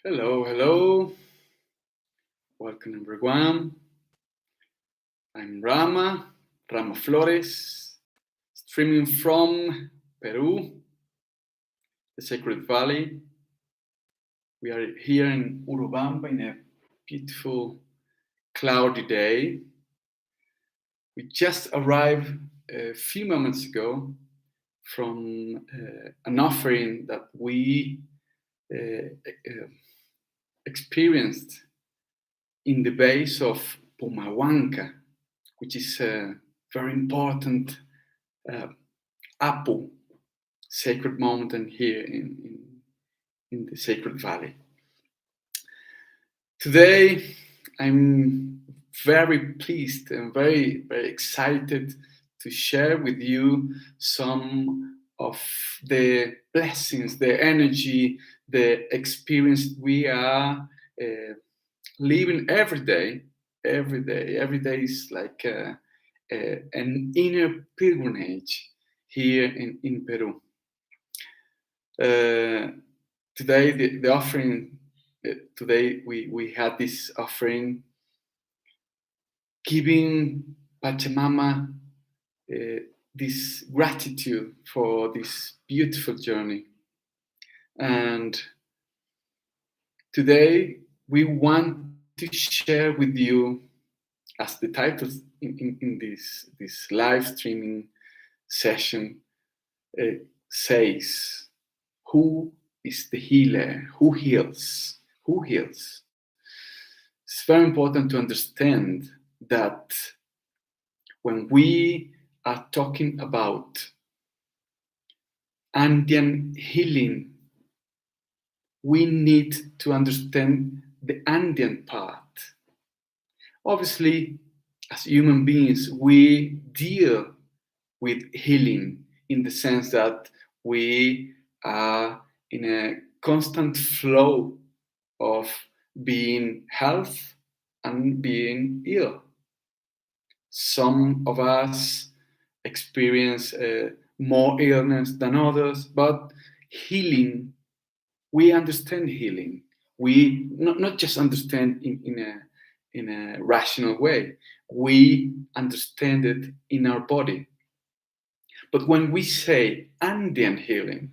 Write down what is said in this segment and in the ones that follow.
Hello, hello. Welcome everyone. I'm Rama Flores, streaming from Peru, the Sacred Valley. We are here in Urubamba in a beautiful cloudy day. We just arrived a few moments ago from an offering that we experienced in the base of Pumahuanca, which is a very important Apu, sacred mountain here in the Sacred Valley. Today, I'm very pleased and very excited to share with you some of the blessings, the energy, the experience we are living every day. Every day is like an inner pilgrimage here in Peru. Today, the offering. Today we had this offering, giving Pachamama this gratitude for this beautiful journey. And today we want to share with you, as the title in this live streaming session says, who is the healer? Who heals? Who heals? It's very important to understand that when we are talking about Andean healing, we need to understand the Andean part. Obviously, as human beings, we deal with healing in the sense that we are in a constant flow of being health and being ill. Some of us experience more illness than others, but healing, we understand healing. We not just understand in a rational way, we understand it in our body. But when we say Andean healing,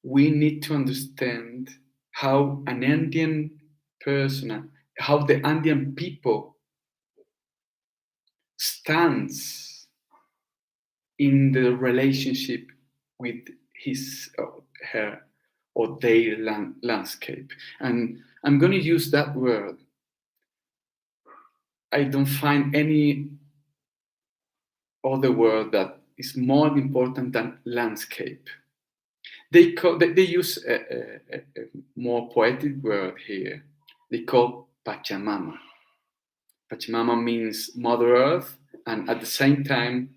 we need to understand how an Andean person, how the Andean people stands in the relationship with his or her or their landscape. And I'm going to use that word. I don't find any other word that is more important than landscape. They use a more poetic word here. They call Pachamama. Pachamama means Mother Earth, and at the same time,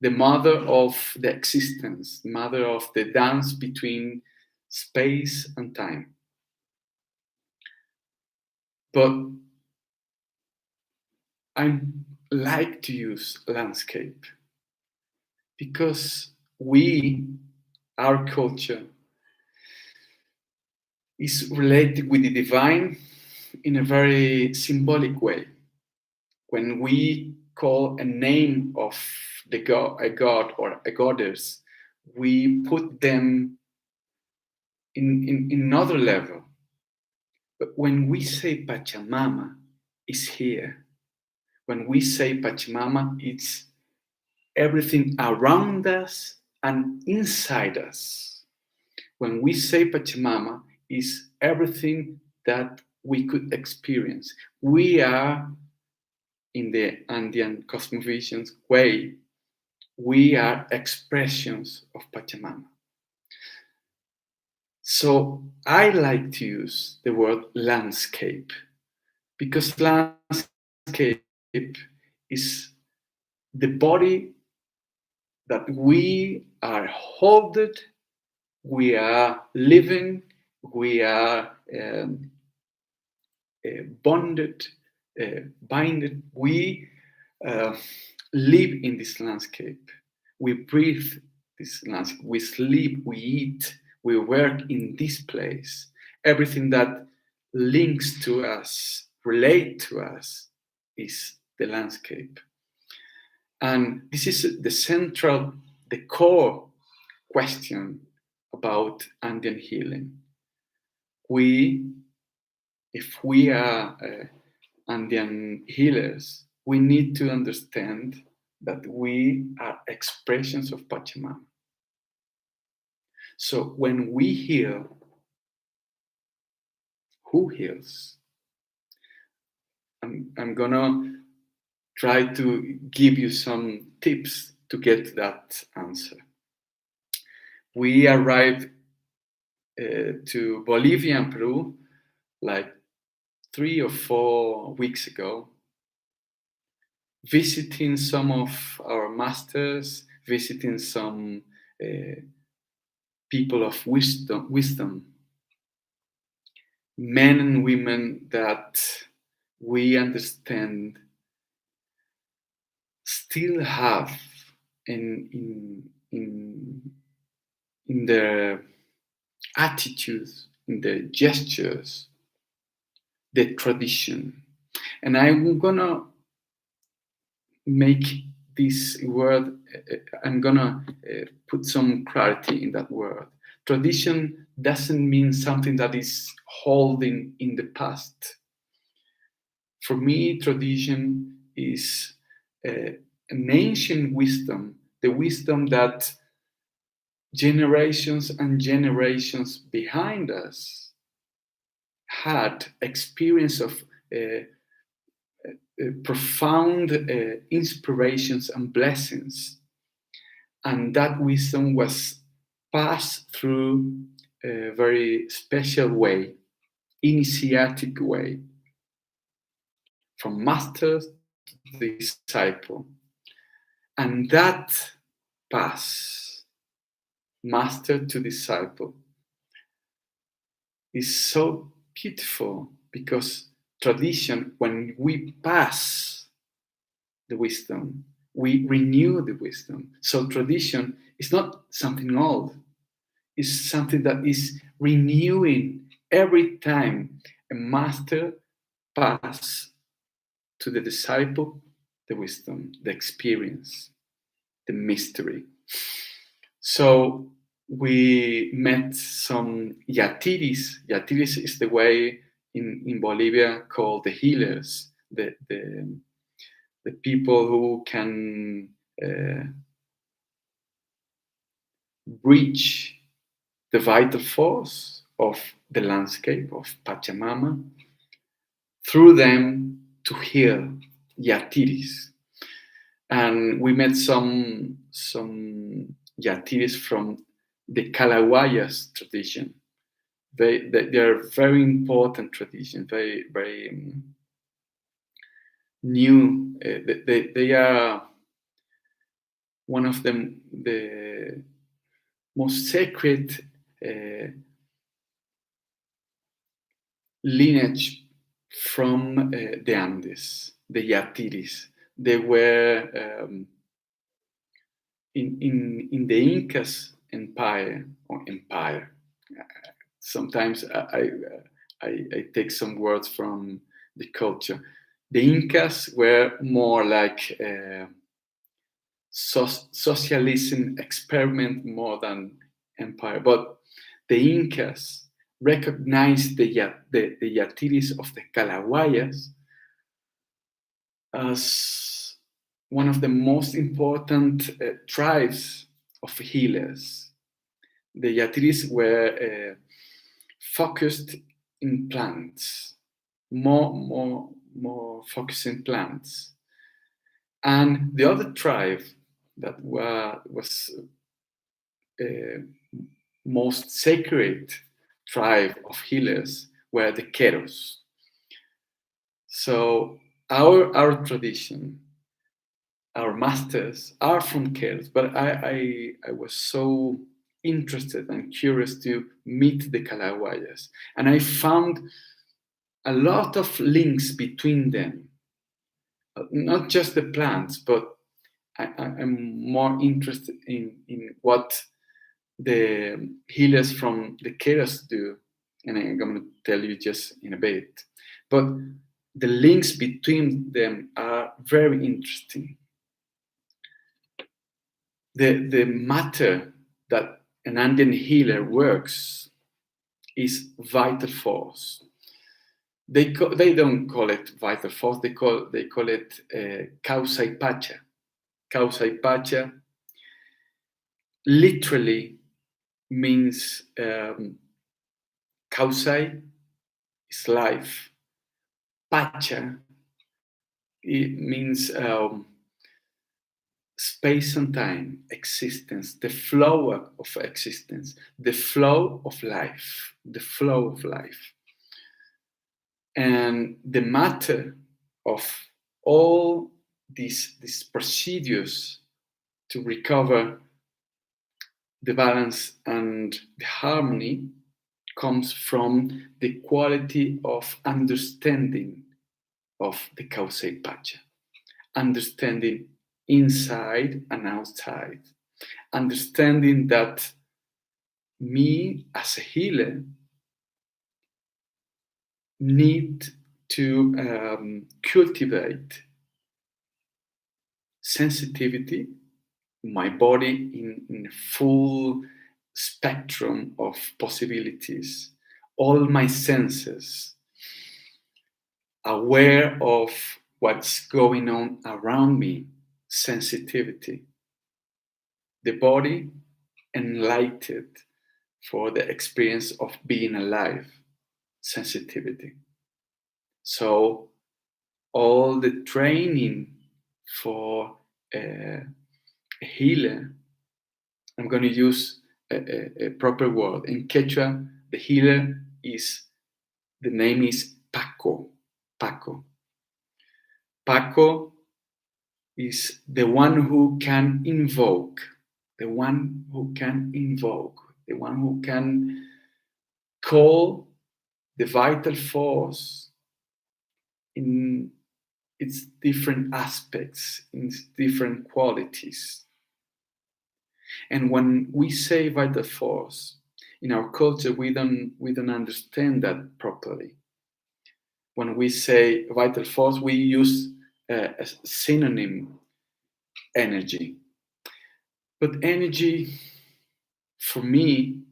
the mother of the existence, mother of the dance between space and time. But I like to use landscape because our culture is related with the divine in a very symbolic way. When we call a name of a god or a goddess, we put them in another level. But when we say Pachamama is here, when we say Pachamama, it's everything around us and inside us. When we say Pachamama, is everything that we could experience. We are, in the Andean cosmovision's way, we are expressions of Pachamama. So I like to use the word landscape because landscape is the body that we are holding, we are living, we are bonded, binded. We live in this landscape. We breathe this landscape. We sleep, we eat, we work in this place. everything that links to us, relate to us, is the landscape. And this is the core question about Andean healing. If we are Andean healers, we need to understand that we are expressions of Pachamama. So when we heal, who heals? I'm gonna try to give you some tips to get that answer. We arrived to Bolivia and Peru like 3 or 4 weeks ago, visiting some of our masters, visiting some people of wisdom, men and women that we understand still have in their attitudes, in their gestures, the tradition. And I'm gonna make this word, I'm gonna put some clarity in that word. Tradition doesn't mean something that is holding in the past. For me, tradition is an ancient wisdom, the wisdom that generations and generations behind us had experience of profound inspirations and blessings. And that wisdom was passed through a very special way, initiatic way, from master to disciple. And that pass, master to disciple, is so beautiful because tradition, when we pass the wisdom, we renew the wisdom. So tradition is not something old, it's something that is renewing every time a master pass to the disciple the wisdom, the experience, the mystery. So we met some yatiris. Yatiris is the way in Bolivia called the healers, the people who can reach the vital force of the landscape of Pachamama through them to heal, yatiris. And we met some yatiris from the Calawayas tradition. They are very important tradition, very new. They are one of the most sacred lineage from the Andes, the Yatiris. They were in the Incas empire. Sometimes I take some words from the culture. The Incas were more like socialism experiment more than empire, but the Incas recognized the Yatiris of the Calawayas as one of the most important tribes of healers. The Yatiris were focused in plants, more focused in plants. And the other tribe that was most sacred tribe of healers were the Queros. So our tradition, our masters are from Queros, but I was so interested and curious to meet the Calawayas, and I found a lot of links between them. Not just the plants, but I'm more interested in what the healers from the Queros do and I'm going to tell you just in a bit. But the links between them are very interesting. The matter that an Andean healer works is vital force. They don't call it vital force. They call it causa y pacha. Causa y pacha literally means causai is life. Pacha, it means space and time, existence, the flow of existence, the flow of life, the flow of life. And the matter of all these procedures to recover the balance and the harmony comes from the quality of understanding of the Kausei Pacha. Understanding inside and outside. Understanding that me as a healer need to cultivate sensitivity, my body in full spectrum of possibilities, all my senses, aware of what's going on around me, sensitivity. The body enlightened for the experience of being alive, sensitivity. So all the training for a healer, I'm going to use a proper word. In Quechua, the healer the name is Paco. Paco. Paco is the one who can invoke, the one who can invoke, the one who can call the vital force in its different aspects, in its different qualities. And when we say vital force, in our culture, we don't understand that properly. When we say vital force, we use a synonym, energy. But energy, for me,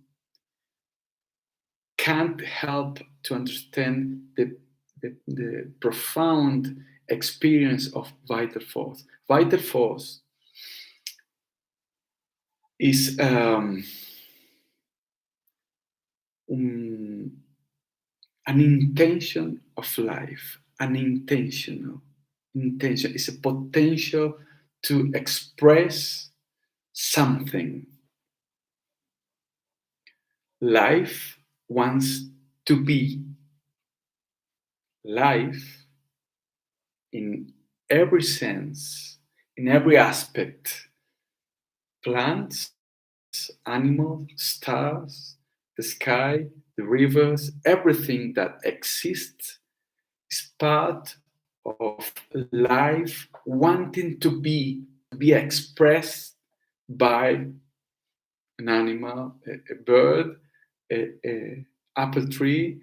can't help to understand the profound experience of vital force. Vital force is an intention of life, an intention. It's a potential to express something. Life wants to be. Life, in every sense, in every aspect, plants, animals, stars, the sky, the rivers, everything that exists is part of life wanting to be expressed by an animal, a bird, a apple tree,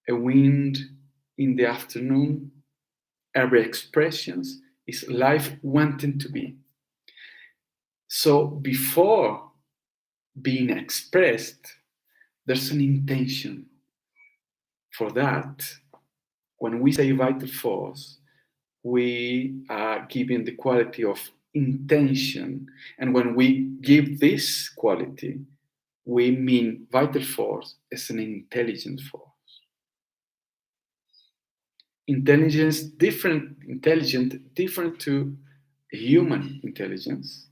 a wind in the afternoon. Every expression is life wanting to be. So before being expressed, there's an intention. For that, when we say vital force, we are giving the quality of intention. And when we give this quality, we mean vital force as an intelligent force. Intelligent different to human intelligence,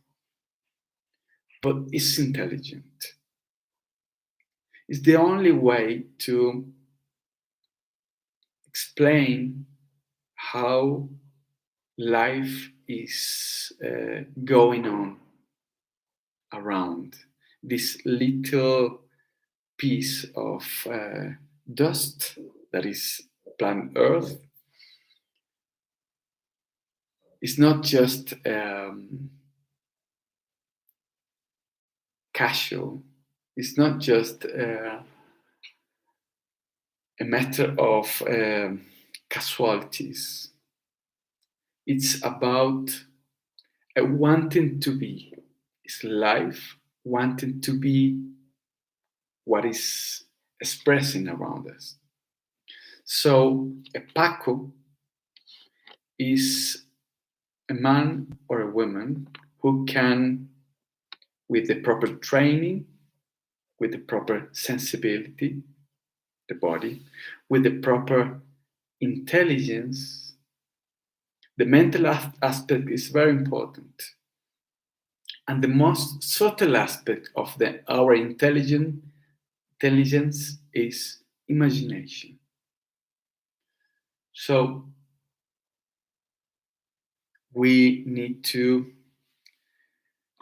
but it's intelligent. It's the only way to explain how life is going on around this little piece of dust that is planet Earth. It's not just casual. It's not just a matter of casualties. It's about wanting to be. It's life wanting to be what is expressing around us. So a Paco is a man or a woman who can, with the proper training, with the proper sensibility, the body, with the proper intelligence, the mental aspect is very important. And the most subtle aspect of our intelligence is imagination. So we need to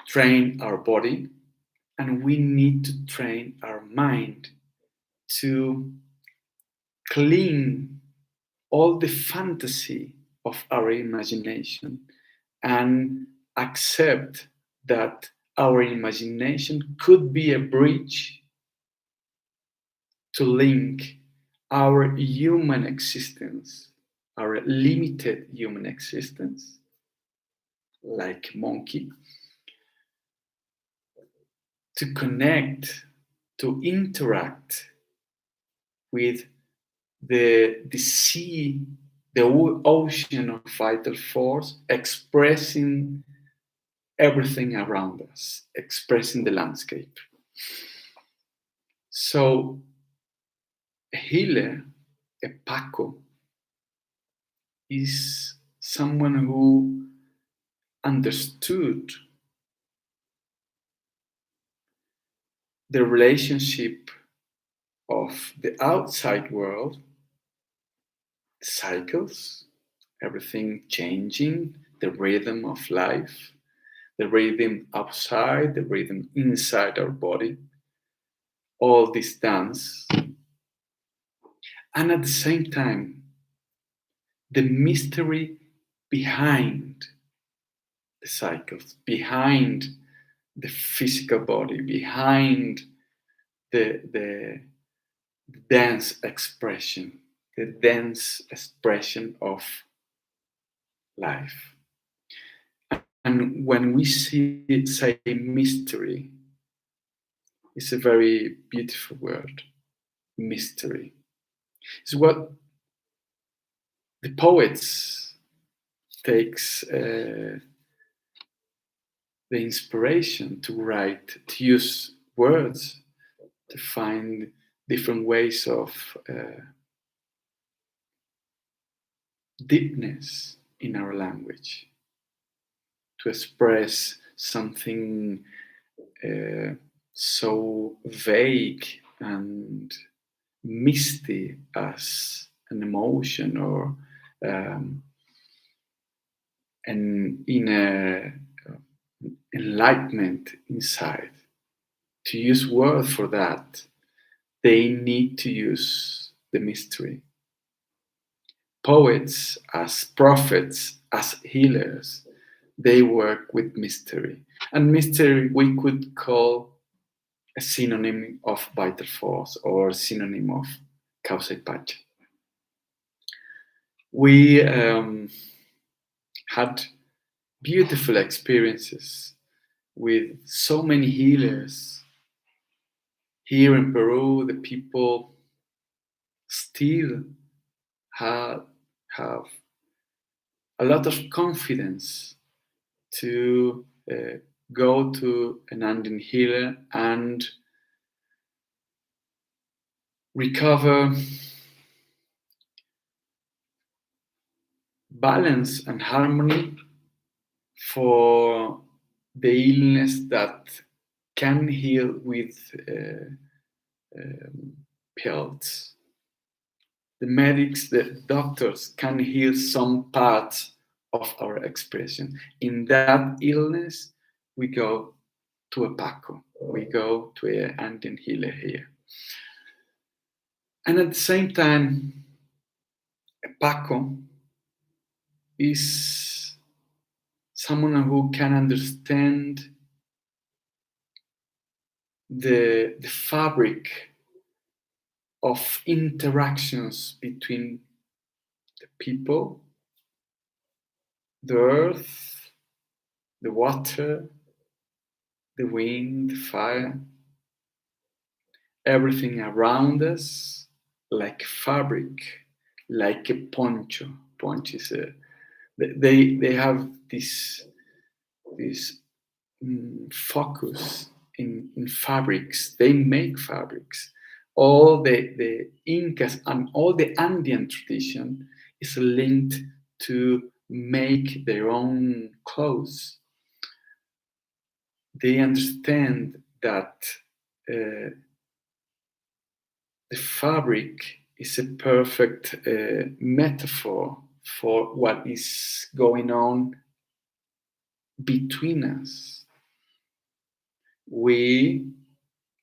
train our body and we need to train our mind to clean all the fantasy of our imagination and accept that our imagination could be a bridge to link our human existence, our limited human existence, like monkey, to connect, to interact with the sea, the ocean of vital force, expressing everything around us, expressing the landscape. So a healer, a Paco, is someone who understood the relationship of the outside world, cycles, everything changing, the rhythm of life, the rhythm outside, the rhythm inside our body, all this dance. And at the same time, the mystery behind the cycles, behind the physical body, behind the dance expression, the dance expression of life. And when we say mystery, it's a very beautiful word, mystery. It's what the poets takes the inspiration to write, to use words, to find different ways of deepness in our language, to express something so vague and misty as an emotion or an inner enlightenment inside. To use words for that, they need to use the mystery. Poets, as prophets, as healers, they work with mystery. And mystery we could call a synonym of vital force or synonym of causa y pacha. We had beautiful experiences with so many healers. Here in Peru, the people still have a lot of confidence to go to an Andean healer and recover balance and harmony for the illness that can heal with pills. The medics, the doctors can heal some parts of our expression. In that illness, we go to a Paco, we go to an Andean healer here. And at the same time, a Paco is someone who can understand the fabric of interactions between the people, the earth, the water, the wind, the fire, everything around us, like fabric, like a poncho. Poncho is they have this focus in fabrics. They make fabrics. All the Incas and all the Andean tradition is linked to make their own clothes. They understand that the fabric is a perfect metaphor for what is going on between us. We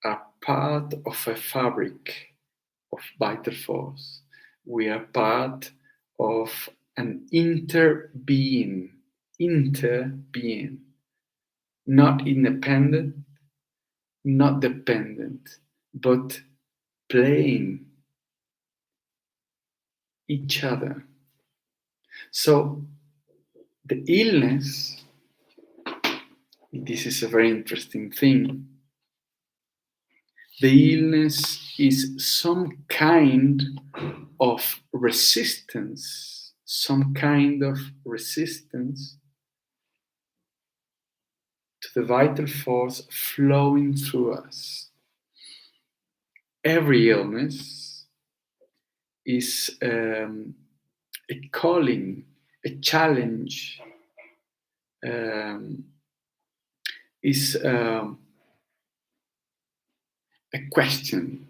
are part of a fabric of vital force. We are part of an interbeing, not independent, not dependent, but playing each other. So the illness, this is a very interesting thing. The illness is some kind of resistance, to the vital force flowing through us. Every illness is a calling, a challenge, is a question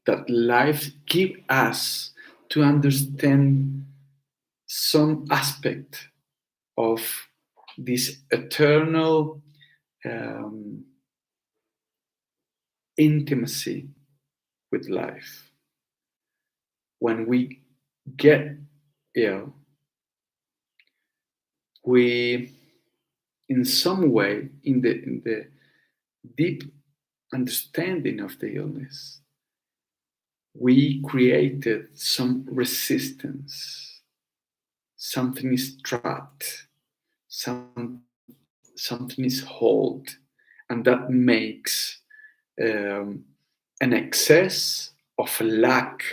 that life gives us to understand some aspect of this eternal intimacy with life. When we get ill, we, in some way, in the deep understanding of the illness, we created some resistance. Something is trapped. Something is held, and that makes an excess of a lack,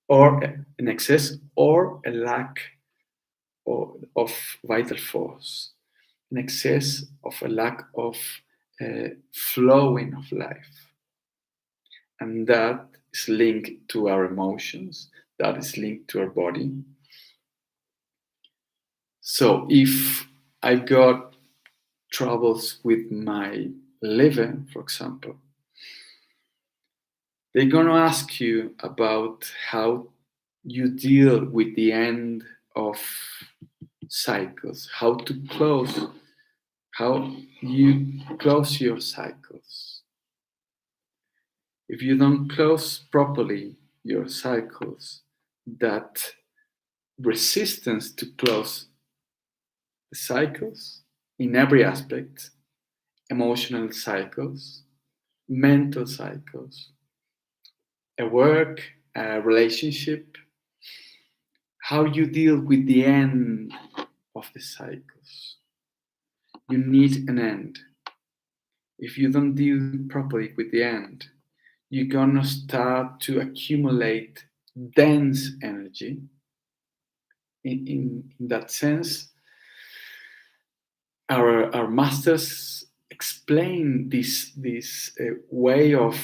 or an excess or a lack of vital force, an excess of a lack of flowing of life. And that is linked to our emotions, that is linked to our body. So if I got troubles with my liver, for example, they're going to ask you about how you deal with the end of cycles, how you close your cycles. If you don't close properly your cycles, that resistance to close the cycles in every aspect, emotional cycles, mental cycles, a work, a relationship, how you deal with the end of the cycles. You need an end. If you don't deal properly with the end, you're gonna start to accumulate dense energy. In that sense, our masters explain this way of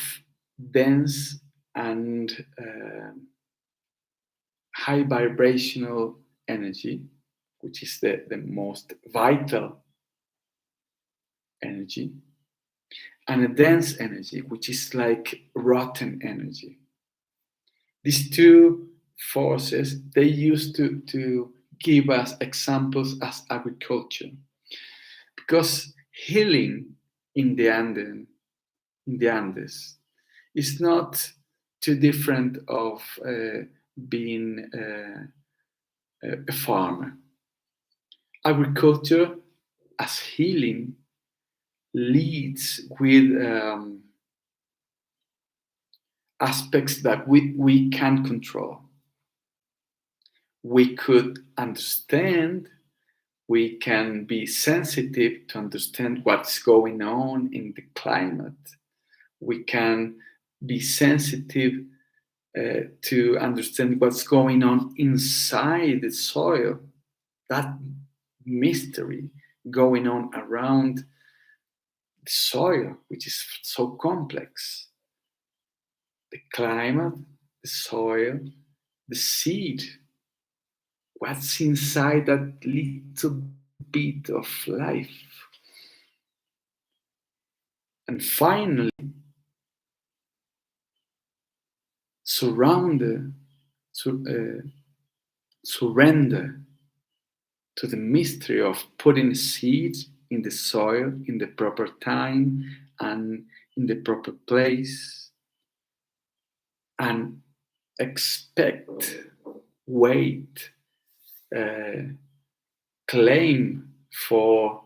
dense and high vibrational energy, which is the most vital energy, and a dense energy, which is like rotten energy. These two forces, they used to give us examples as agriculture, because healing in the Andes is not too different of being a farmer. Agriculture as healing leads with aspects that we can control. We could understand, we can be sensitive to understand what's going on in the climate. We can be sensitive to understand what's going on inside the soil, that mystery going on around the soil, which is so complex. The climate, the soil, the seed, what's inside that little bit of life. And finally, surrender to the mystery of putting seeds in the soil in the proper time and in the proper place, and expect, wait, claim for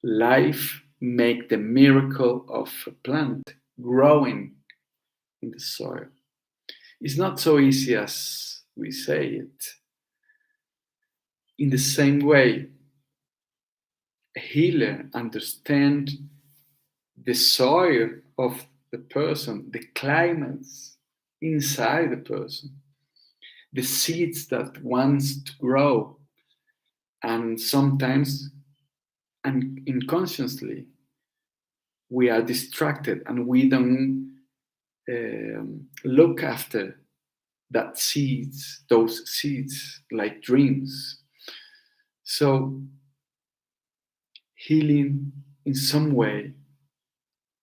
life, make the miracle of a plant growing in the soil. It's not so easy as we say it. In the same way, a healer understands the soil of the person, the climates inside the person, the seeds that wants to grow, and sometimes unconsciously we are distracted and we don't look after those seeds like dreams. So healing in some way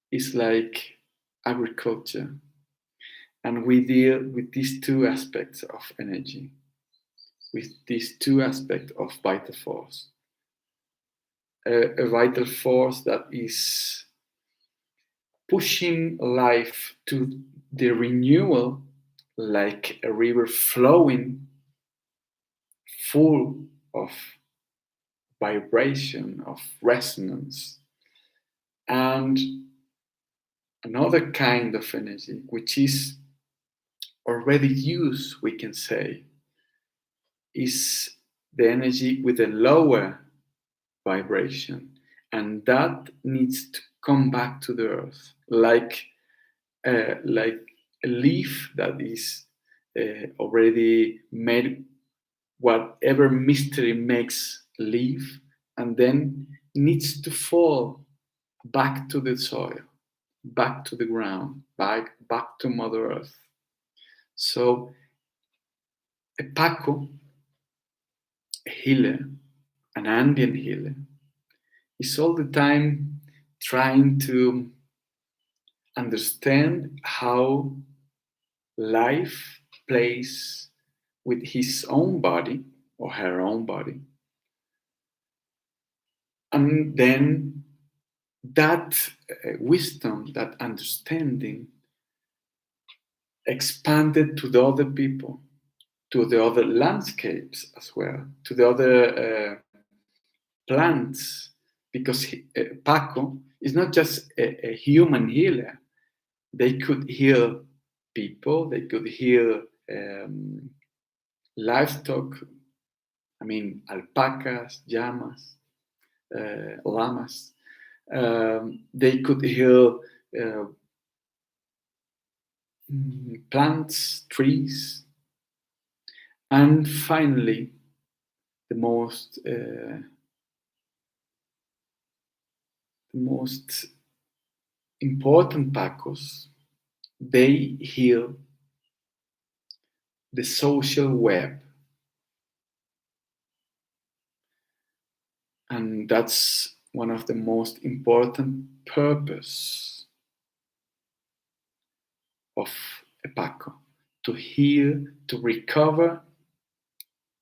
is like agriculture, and we deal with these two aspects of energy, with these two aspects of vital force. A vital force that is pushing life to the renewal, like a river flowing full of vibration, of resonance. And another kind of energy, which is already used, we can say, is the energy with a lower vibration, and that needs to come back to the earth, like a leaf that is already made, whatever mystery makes leaf, and then needs to fall back to the soil, back to the ground, back to Mother Earth. So a Paco, a healer, an Andean healer, is all the time trying to understand how life plays with his own body or her own body. And then that wisdom, that understanding expanded to the other people, to the other landscapes as well, to the other plants, because Paco is not just a human healer. They could heal people, they could heal livestock, I mean, alpacas, llamas, llamas. They could heal plants, trees, and finally, the most important Pacos, they heal the social web. And that's one of the most important purpose of a Paco, to heal, to recover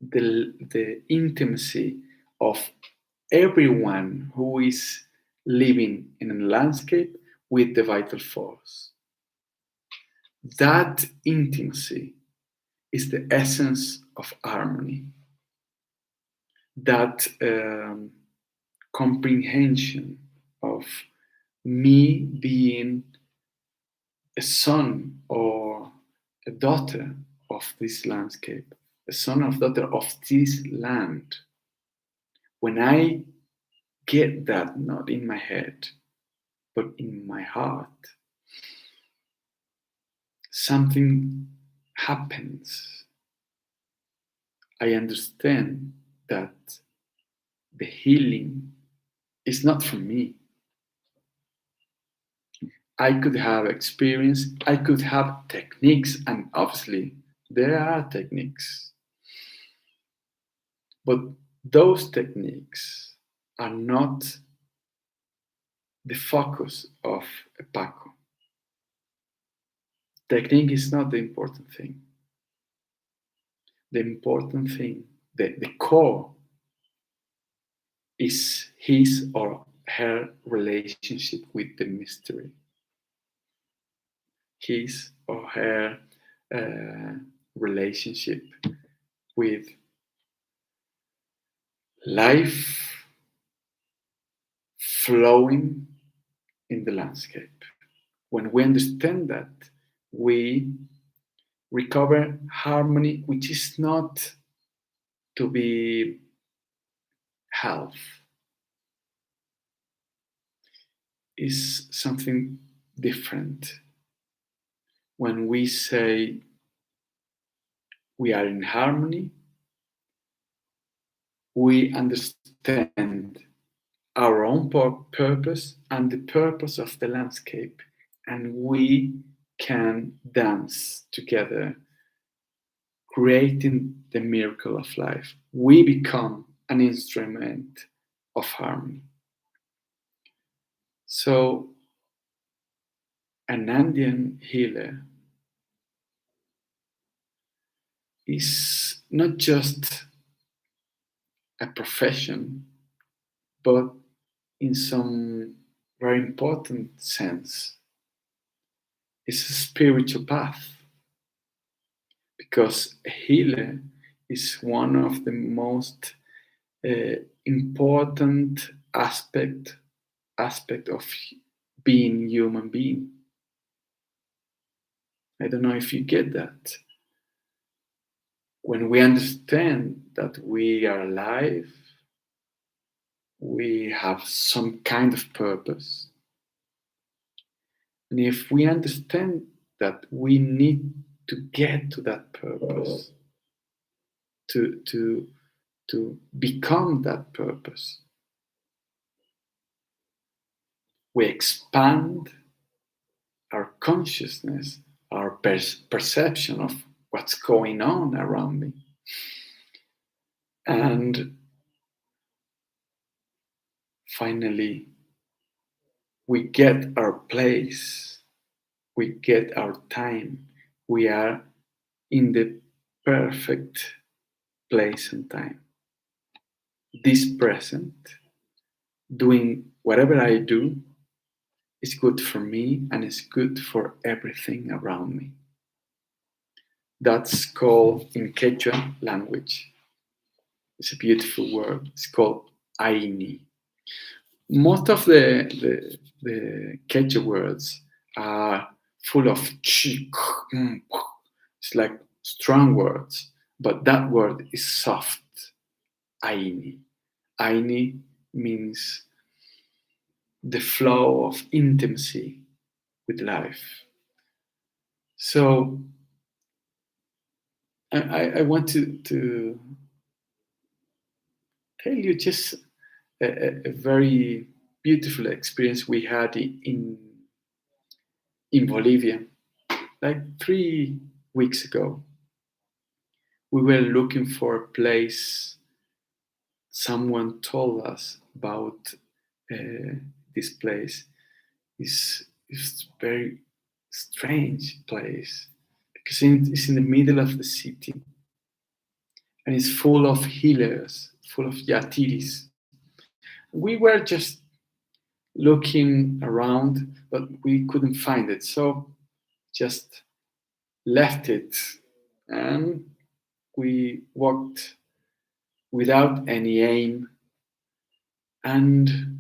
the intimacy of everyone who is living in a landscape with the vital force. That intimacy is the essence of harmony. That comprehension of me being a son or a daughter of this landscape, a son or daughter of this land. When I get that not in my head, but in my heart, something happens. I understand that the healing is not from me. I could have experience, I could have techniques, and obviously there are techniques. But those techniques are not the focus of a Paco. Technique is not the important thing. The important thing, the core, is his or her relationship with the mystery. His or her relationship with life flowing in the landscape. When we understand that, we recover harmony, which is not to be health, is something different. When we say we are in harmony, we understand our own purpose and the purpose of the landscape, and we can dance together, creating the miracle of life. We become an instrument of harmony. So, an Andean healer is not just a profession, but in some very important sense, it's a spiritual path, because a healer is one of the most important aspect of being human being. I don't know if you get that. When we understand that we are alive, we have some kind of purpose. And if we understand that we need to get to that purpose, to become that purpose, we expand our consciousness, our perception of what's going on around me. And finally, we get our place, we get our time, we are in the perfect place and time. This present, doing whatever I do, is good for me and is good for everything around me. That's called, in Quechua language, it's a beautiful word, it's called Aini. Most of the Quechua words are full of chi. It's like strong words, but that word is soft. Aini. Aini means the flow of intimacy with life. So I want to tell you just a very beautiful experience we had in Bolivia, like 3 weeks ago. We were looking for a place. Someone told us about this place. It's a very strange place because it's in the middle of the city, and it's full of healers, full of yatiris. We were just looking around, but we couldn't find it, so just left it, and we walked without any aim. And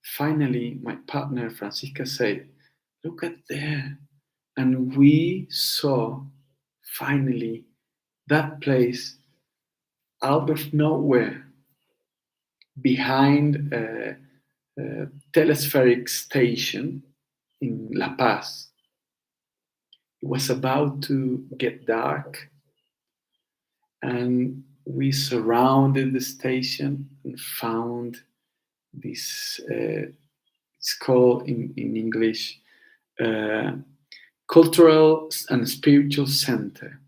finally, my partner Francisca said, "Look at there." And we saw finally that place out of nowhere behind a telespheric station in La Paz. It was about to get dark, and we surrounded the station and found this. It's called in English uh, cultural and spiritual center,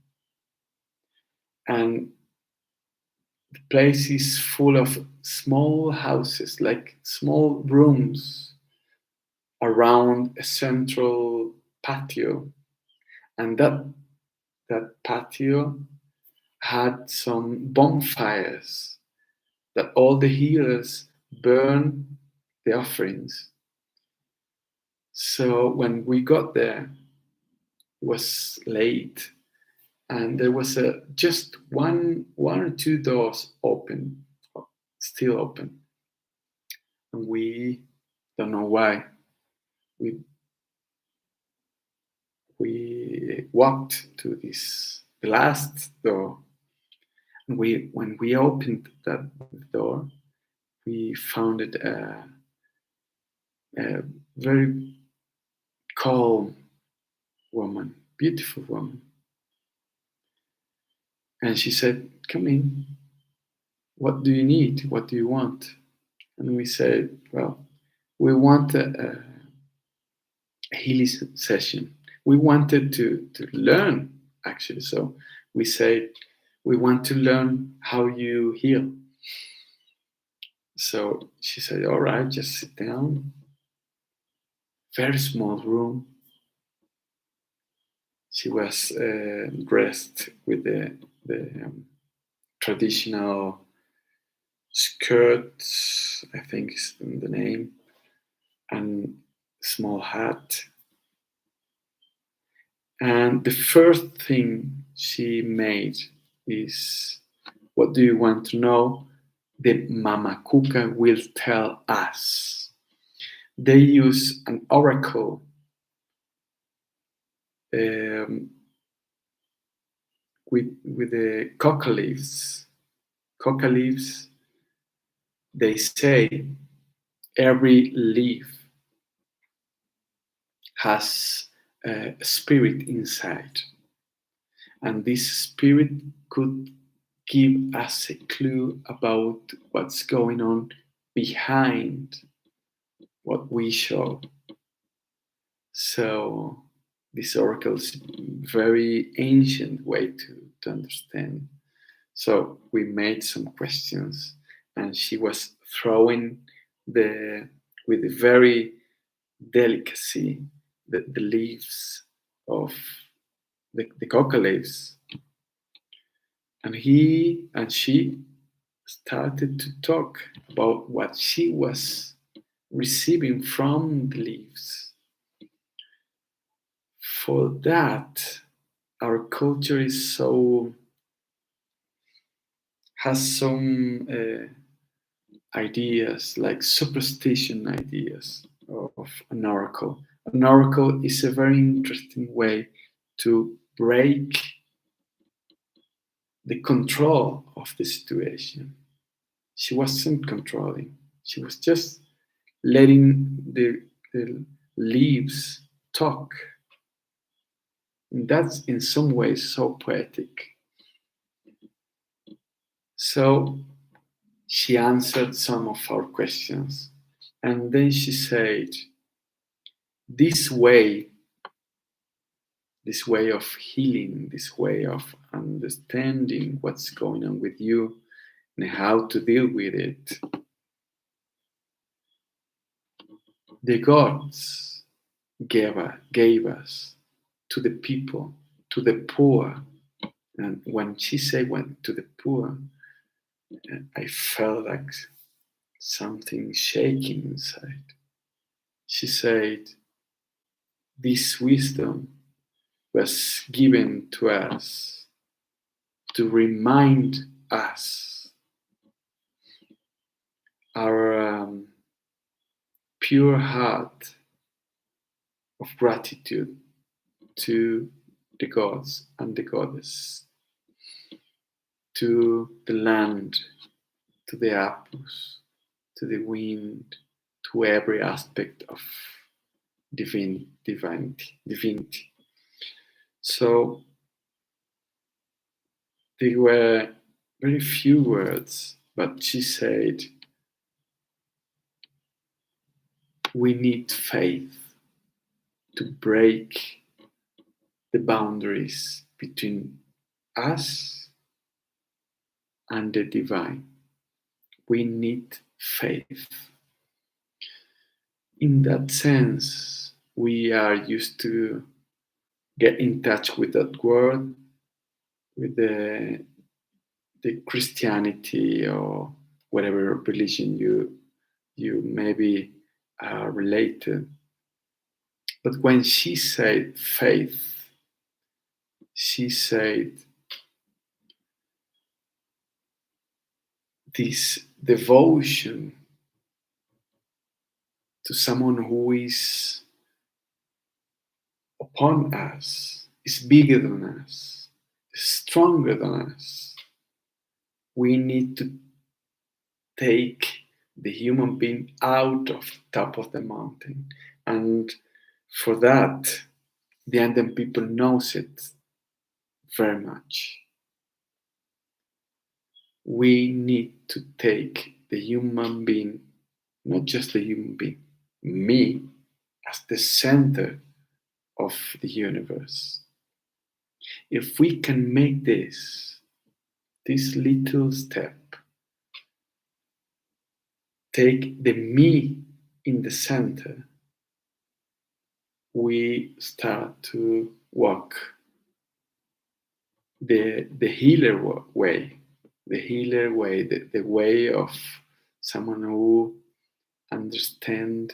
and the place is full of small houses, like small rooms around a central patio, and that patio had some bonfires that all the healers burn the offerings. So when we got there, it was late, and there was just one or two doors open, still open, and we don't know why. We we walked to this the last door, and when we opened that door, we found it a very calm woman, beautiful woman. And she said, "Come in. What do you need? What do you want?" And we said, "Well, we want a healing session. We wanted to learn, actually. So we said, we want to learn how you heal." So she said, "All right, just sit down." Very small room. She was dressed with the traditional skirt, I think is the name, and small hat. And the first thing she made is, "What do you want to know? The Mama Kuka will tell us." They use an oracle um, with the coca leaves. Coca leaves, they say every leaf has a spirit inside, and this spirit could give us a clue about what's going on behind what we show. So this oracle is very ancient way to understand. So we made some questions, and she was throwing the with very delicacy the leaves of the coca leaves, and he and she started to talk about what she was receiving from the leaves. For that, our culture is so has some ideas like superstition ideas of an oracle. An oracle is a very interesting way to break the control of the situation. She wasn't controlling. She was just letting the leaves talk. And that's in some ways so poetic. So she answered some of our questions. And then she said, this way of healing, this way of understanding what's going on with you and how to deal with it, the gods gave us to the people, to the poor. And when she said went to the poor, I felt like something shaking inside. She said, this wisdom was given to us to remind us our pure heart of gratitude to the gods and the goddess, to the land, to the apples, to the wind, to every aspect of divinity. So there were very few words, but she said, we need faith to break the boundaries between us and the divine. We need faith. In that sense, we are used to get in touch with that word, with the Christianity or whatever religion you maybe are related. But when she said faith, she said this devotion to someone who is upon us, is bigger than us, is stronger than us. We need to take the human being out of the top of the mountain. And for that, the Andean people knows it very much. We need to take the human being, not just the human being, me, as the center of the universe. If we can make this little step, take the me in the center, we start to walk the healer way, the way of someone who understands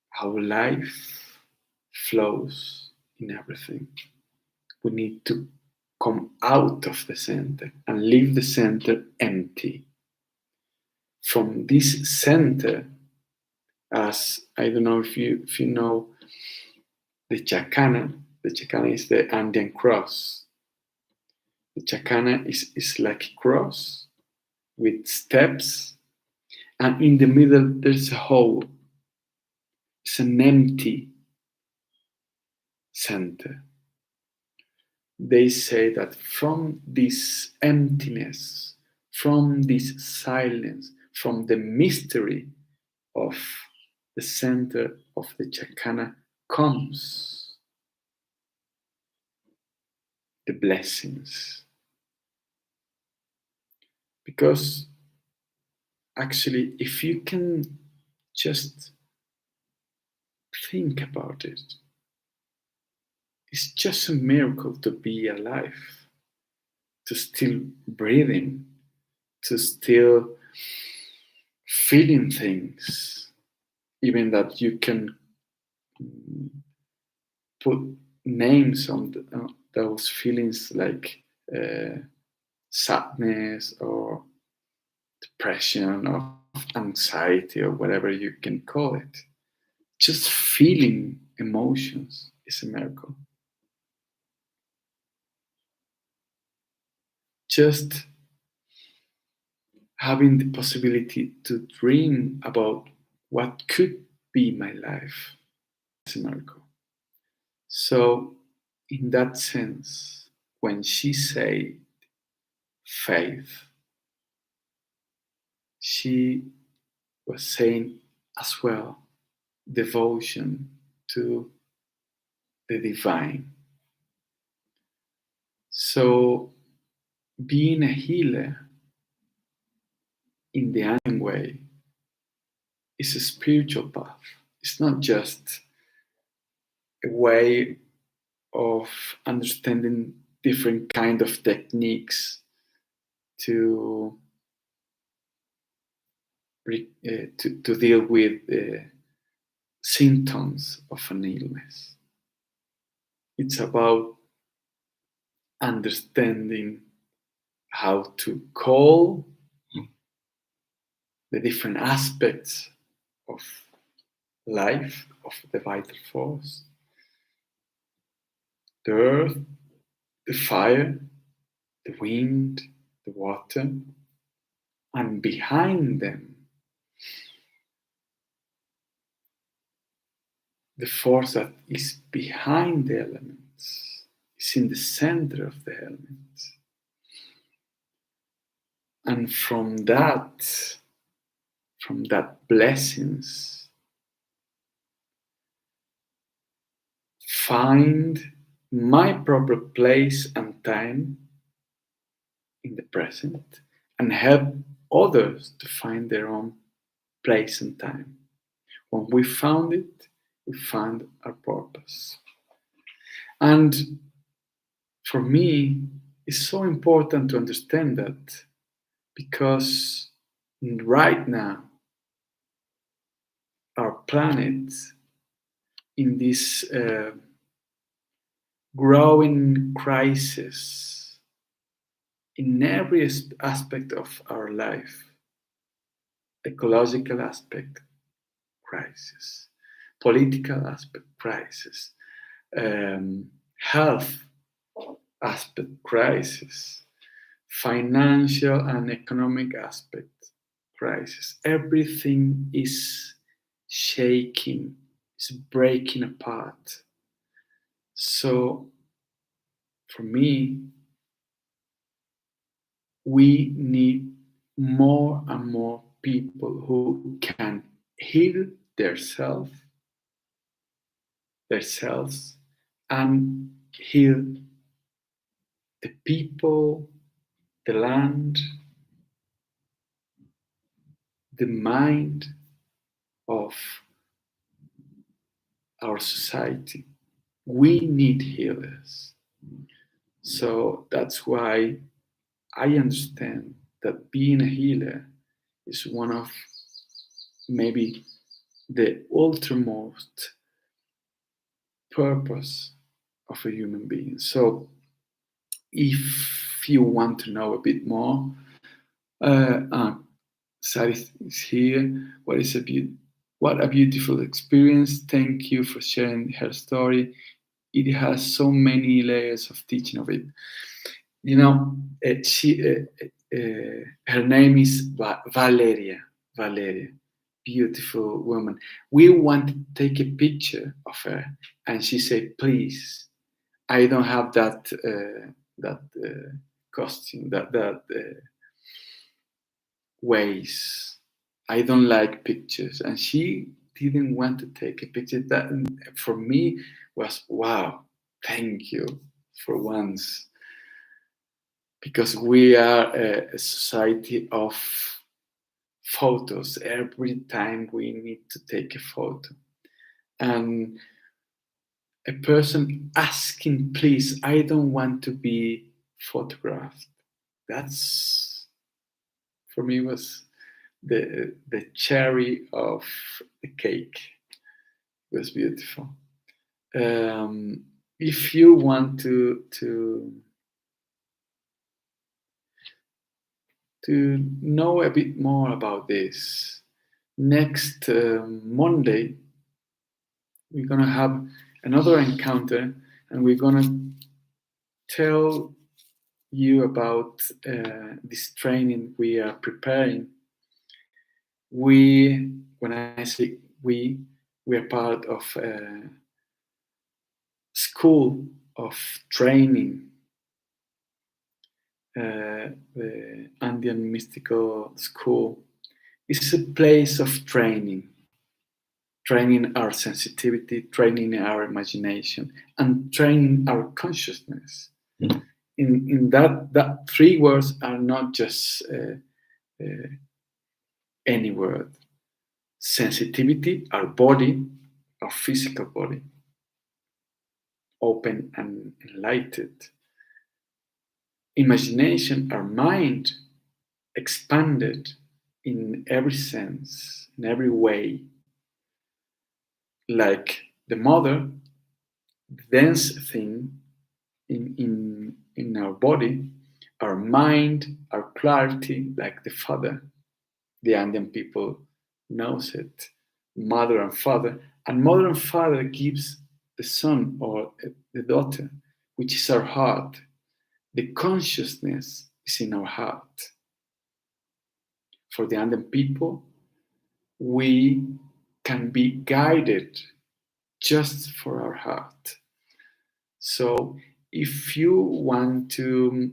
how life flows in everything. We need to come out of the center and leave the center empty. From this center, as I don't know if you know the chacana. The chacana is the Andean cross. The chacana is like a cross with steps, and in the middle there's a hole. It's an empty center. They say that from this emptiness, from this silence, from the mystery of the center of the chacana comes the blessings. Because actually, if you can just think about it, it's just a miracle to be alive, to still breathing, to still feeling things, even that you can put names on those feelings like sadness or depression or anxiety or whatever you can call it. Just feeling emotions is a miracle. Just having the possibility to dream about what could be my life is a miracle. So, in that sense, when she said faith, she was saying as well devotion to the divine. So, being a healer in the Andean way is a spiritual path. It's not just a way of understanding different kind of techniques to deal with the symptoms of an illness. It's about understanding how to call the different aspects of life, of the vital force, the earth, the fire, the wind, the water, and behind them, the force that is behind the elements is in the center of the elements. And from that blessings, find my proper place and time in the present, and help others to find their own place and time. When we found it, we found our purpose. And for me, it's so important to understand that, because right now, our planet, in this growing crisis in every aspect of our life, ecological aspect, crisis, political aspect, crisis, health aspect, crisis, financial and economic aspect, crisis. Everything is shaking, is breaking apart. So, for me, we need more and more people who can heal themselves and heal the people, the land, the mind of our society. We need healers. So that's why I understand that being a healer is one of maybe the ultramost purpose of a human being. So if you want to know a bit more, Sari is here. What a beautiful experience. Thank you for sharing her story. It has so many layers of teaching of it. You know, her name is Valeria. Valeria, beautiful woman. We want to take a picture of her, and she said, "Please, I don't have that costume, that ways. I don't like pictures," and she didn't want to take a picture. That for me was wow. Thank you for once. Because we are a society of photos. Every time we need to take a photo. And a person asking, "Please, I don't want to be photographed." That's, for me, was the cherry of the cake. It was beautiful. If you want to know a bit more about this, next Monday, we're going to have another encounter, and we're going to tell you about this training we are preparing. When I say we are part of a school of training, the Andean Mystical School. Is a place of training our sensitivity, training our imagination, and training our consciousness. In that three words are not just any word. Sensitivity, our body, our physical body, open and enlightened. Imagination, our mind, expanded in every sense, in every way. Like the mother, the dense thing in our body, our mind, our clarity, like the father. The Andean people knows it, mother and father. And mother and father gives the son or the daughter which is our heart. The consciousness is in our heart. For the Andean people, we can be guided just for our heart. So if you want to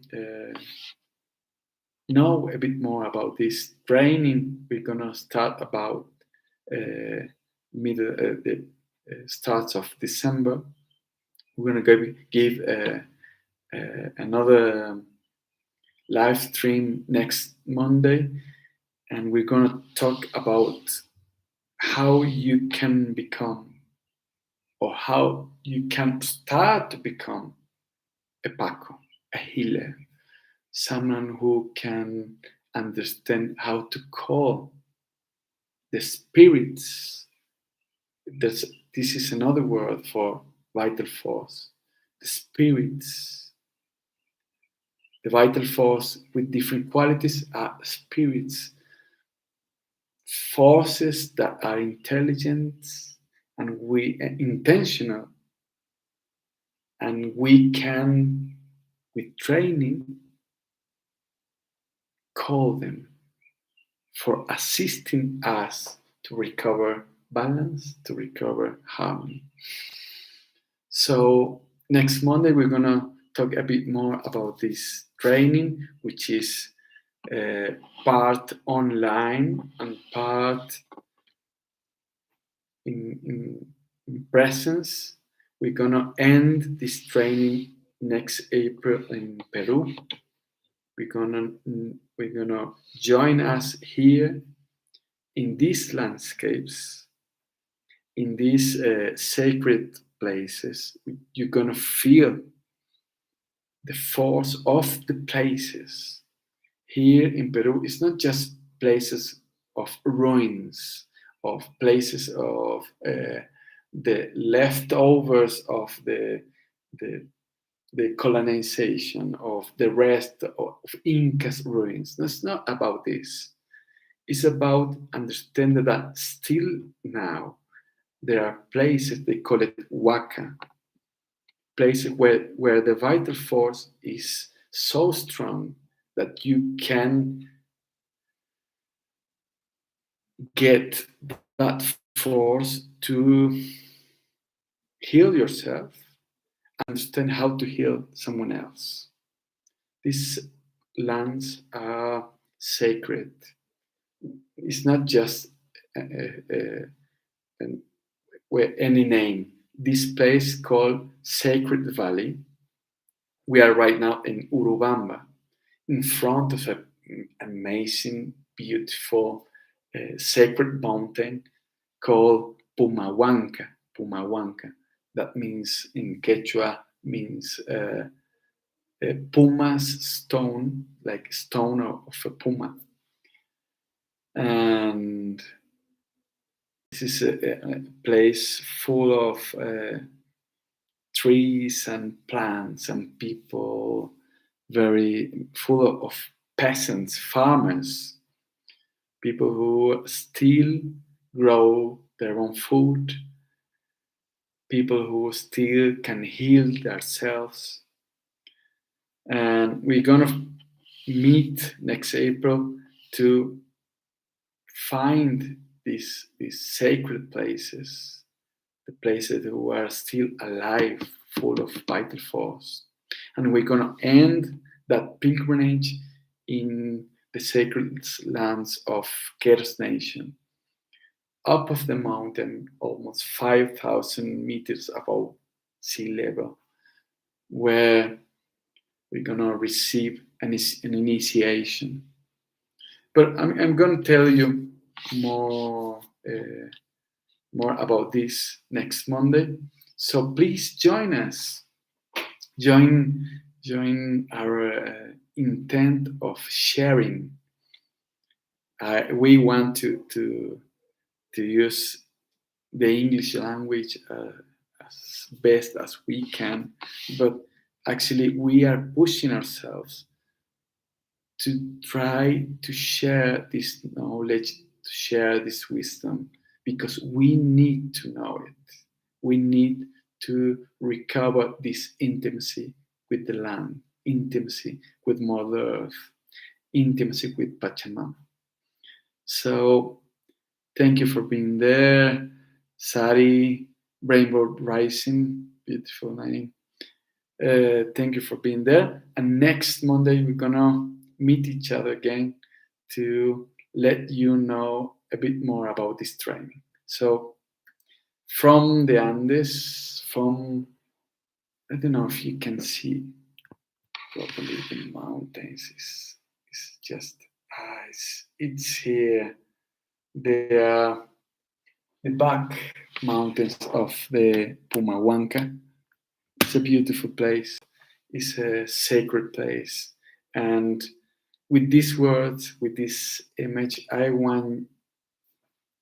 know a bit more about this training, we're gonna start about the starts of December. We're gonna give another live stream next Monday, and we're gonna talk about how you can become, or how you can start to become a Paco, a healer, someone who can understand how to call the spirits. This is another word for vital force. The spirits, the vital force with different qualities are spirits, forces that are intelligent and we intentional, and we can, with training, call them for assisting us to recover balance, to recover harmony. So next Monday we're gonna talk a bit more about this training, which is part online and part in presence. We're gonna end this training next April in Peru. We're gonna join us here in these landscapes, in these sacred places. You're gonna feel the force of the places. Here in Peru, it's not just places of ruins, of places of the leftovers of the colonization, of the rest of Inca's ruins. It's not about this. It's about understanding that still now there are places, they call it waka, places where the vital force is so strong that you can get that force to heal yourself, understand how to heal someone else. These lands are sacred. It's not just any name. This place called Sacred Valley. We are right now in Urubamba, in front of an amazing, beautiful, sacred mountain called Pumahuanca. Pumahuanca. That means in Quechua means puma's stone, like stone of a puma. And this is a place full of trees and plants and people, very full of peasants, farmers, people who still grow their own food, people who still can heal themselves. And we're gonna meet next April to find these sacred places, the places who are still alive, full of vital force. And we're gonna end that pilgrimage in the sacred lands of Kers Nation, up of the mountain, almost 5,000 meters above sea level, where we're gonna receive an initiation. But I'm gonna tell you more about this next Monday. So please join us. Join our intent of sharing. We want to use the English language as best as we can, but actually we are pushing ourselves to try to share this knowledge, to share this wisdom, because we need to know it. We need to recover this intimacy with the land, intimacy with Mother Earth, intimacy with Pachamama. So thank you for being there, Sari, Rainbow Rising, beautiful name. Thank you for being there. And next Monday, we're gonna meet each other again to let you know a bit more about this training. So, from the Andes, I don't know if you can see properly the mountains. It's just, it's here. They are the back mountains of the Pumahuanca. It's a beautiful place. It's a sacred place. And with these words, with this image, I want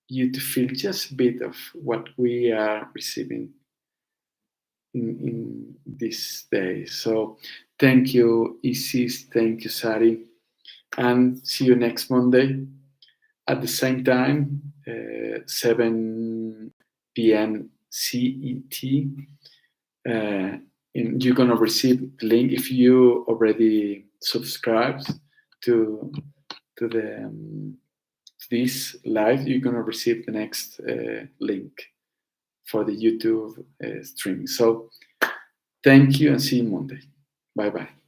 you to feel just a bit of what we are receiving in this day. So thank you, Isis. Thank you, Sari. And see you next Monday at the same time, 7 p.m. CET. You're gonna receive the link if you already subscribed to this live. You're gonna receive the next link for the YouTube streaming. So thank you and see you Monday. Bye bye.